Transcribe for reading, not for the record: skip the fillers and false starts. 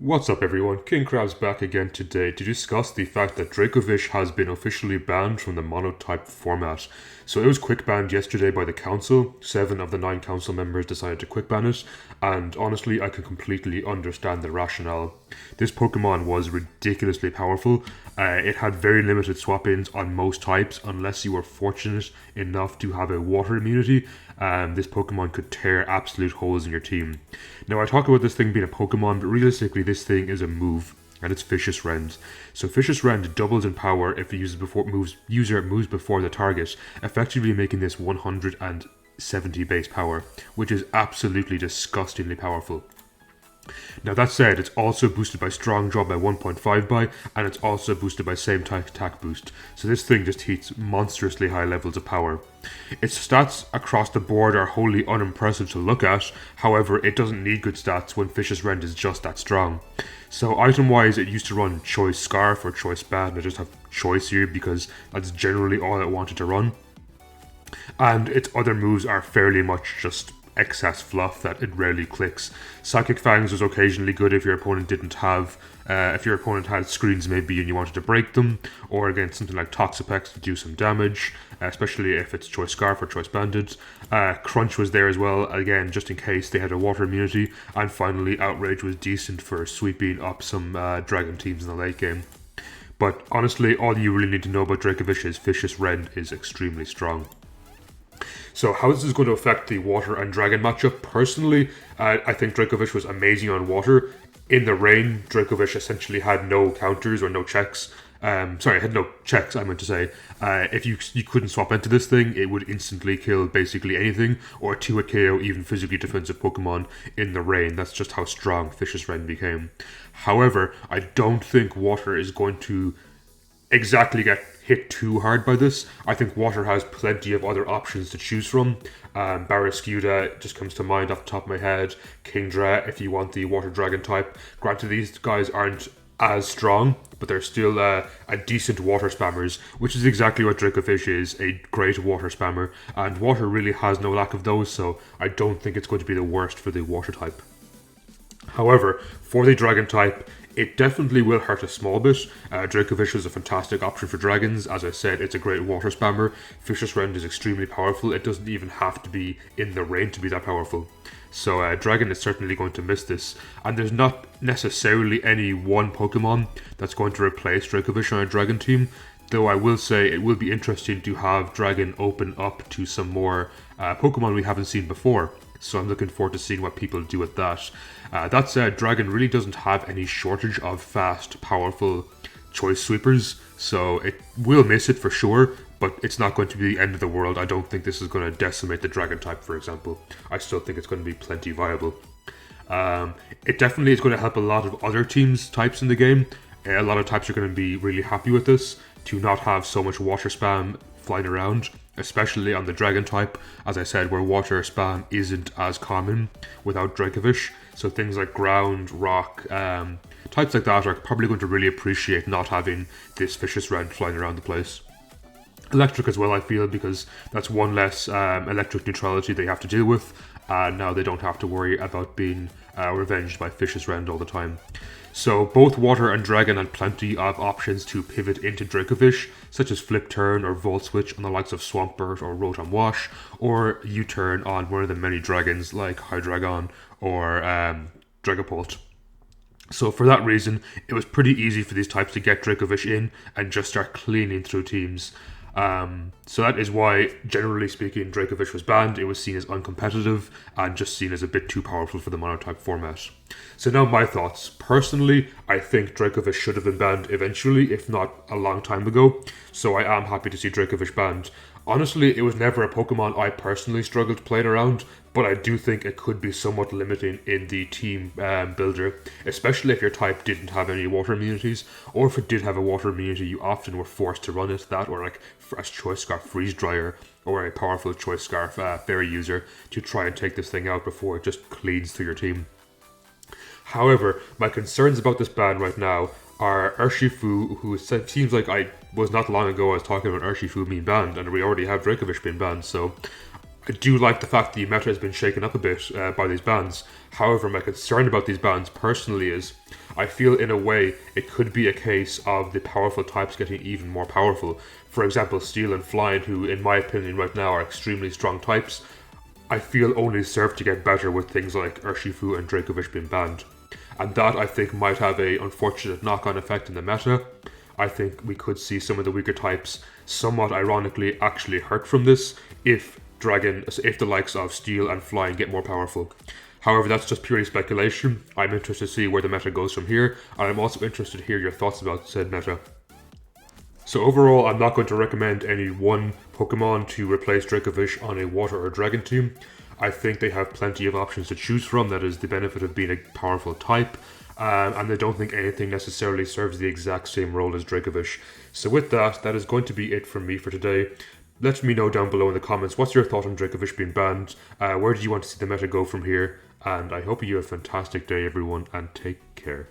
What's up everyone, King Crab's back again today to discuss the fact that Dracovish has been officially banned from the Monotype format. So it was quick banned yesterday by the council. 7 of the 9 council members decided to quick ban it, and honestly I can completely understand the rationale. This Pokemon was ridiculously powerful. It had very limited swap-ins on most types unless you were fortunate enough to have a water immunity. This Pokemon could tear absolute holes in your team. Now I talk about this thing being a Pokemon, but realistically this thing is a move, and it's Fisheous Rend. So Fisheous Rend doubles in power if the user moves before the target, effectively making this 170 base power, which is absolutely disgustingly powerful. Now that said, it's also boosted by Strong Jaw by 1.5 by, and it's also boosted by same type attack boost, so this thing just hits monstrously high levels of power. Its stats across the board are wholly unimpressive to look at, however it doesn't need good stats when Fisheous Rend is just that strong. So item wise it used to run Choice Scarf or Choice Bat, and I just have Choice here because that's generally all it wanted to run. And its other moves are fairly much just excess fluff that it rarely clicks. Psychic Fangs was occasionally good if your opponent didn't have, if your opponent had screens maybe and you wanted to break them, or against something like Toxapex to do some damage, especially if it's Choice Scarf or Choice Banded. Crunch was there as well, again just in case they had a water immunity, and finally Outrage was decent for sweeping up some dragon teams in the late game. But honestly, all you really need to know about Dracovish is Fisheous Rend is extremely strong. So how this is going to affect the Water and Dragon matchup, personally, I think Dracovish was amazing on Water. In the rain, Dracovish essentially had no counters or no checks. Had no checks, I meant to say. If you couldn't swap into this thing, it would instantly kill basically anything, or 2-hit KO even physically defensive Pokemon in the rain. That's just how strong Fisheous Rend became. However, I don't think Water is going to exactly get hit too hard by this. I think Water has plenty of other options to choose from. Barraskewda just comes to mind off the top of my head. Kingdra if you want the Water Dragon type. Granted, these guys aren't as strong, but they're still a decent water spammers, which is exactly what Dracovish is, a great water spammer, and Water really has no lack of those, so I don't think it's going to be the worst for the Water type. However, for the Dragon type, it definitely will hurt a small bit. Dracovish is a fantastic option for dragons. As I said, it's a great water spammer. Fisheous Rend is extremely powerful. It doesn't even have to be in the rain to be that powerful. So Dragon is certainly going to miss this. And there's not necessarily any one Pokemon that's going to replace Dracovish on a Dragon team. Though I will say it will be interesting to have Dragon open up to some more Pokemon we haven't seen before. So I'm looking forward to seeing what people do with that. That said, Dragon really doesn't have any shortage of fast, powerful choice sweepers, so it will miss it for sure, but it's not going to be the end of the world. I don't think this is going to decimate the Dragon type, for example. I still think it's going to be plenty viable. It definitely is going to help a lot of other teams' types in the game. A lot of types are going to be really happy with this, to not have so much water spam flying around, especially on the Dragon type, as I said, where water spam isn't as common without Dracovish. So things like ground, rock, types like that are probably going to really appreciate not having this Fisheous Rend flying around the place. Electric as well, I feel, because that's one less electric neutrality they have to deal with, and now they don't have to worry about being revenged by Fisheous Rend all the time. So both Water and Dragon had plenty of options to pivot into Dracovish, such as Flip Turn or Volt Switch on the likes of Swampert or Rotom Wash, or U-Turn on one of the many dragons like Hydreigon or Dragapult. So for that reason, it was pretty easy for these types to get Dracovish in and just start cleaning through teams. So that is why, generally speaking, Dracovish was banned. It was seen as uncompetitive and just seen as a bit too powerful for the Monotype format. So now my thoughts. Personally, I think Dracovish should have been banned eventually, if not a long time ago. So I am happy to see Dracovish banned. Honestly, it was never a Pokemon I personally struggled playing around, but I do think it could be somewhat limiting in the team builder, especially if your type didn't have any water immunities, or if it did have a water immunity, you often were forced to run it, that or like a Choice Scarf Freeze Dryer, or a powerful Choice Scarf Fairy user to try and take this thing out before it just cleans through your team. However, my concerns about this ban right now are Urshifu, who seems like I was not long ago I was talking about Urshifu being banned, and we already have Dracovish being banned, so I do like the fact the meta has been shaken up a bit by these bans. However, my concern about these bans personally is I feel in a way it could be a case of the powerful types getting even more powerful. For example, Steel and Flying, who in my opinion right now are extremely strong types, I feel only serve to get better with things like Urshifu and Dracovish being banned. And that I think might have a unfortunate knock-on effect in the meta. I think we could see some of the weaker types somewhat ironically actually hurt from this if the likes of Steel and Flying get more powerful. However, that's just purely speculation. I'm interested to see where the meta goes from here, and I'm also interested to hear your thoughts about said meta. So overall, I'm not going to recommend any one Pokemon to replace Dracovish on a Water or Dragon team. I think they have plenty of options to choose from, that is the benefit of being a powerful type, and I don't think anything necessarily serves the exact same role as Dracovish. So with that, that is going to be it from me for today. Let me know down below in the comments, what's your thought on Dracovish being banned? Where do you want to see the meta go from here? And I hope you have a fantastic day, everyone, and take care.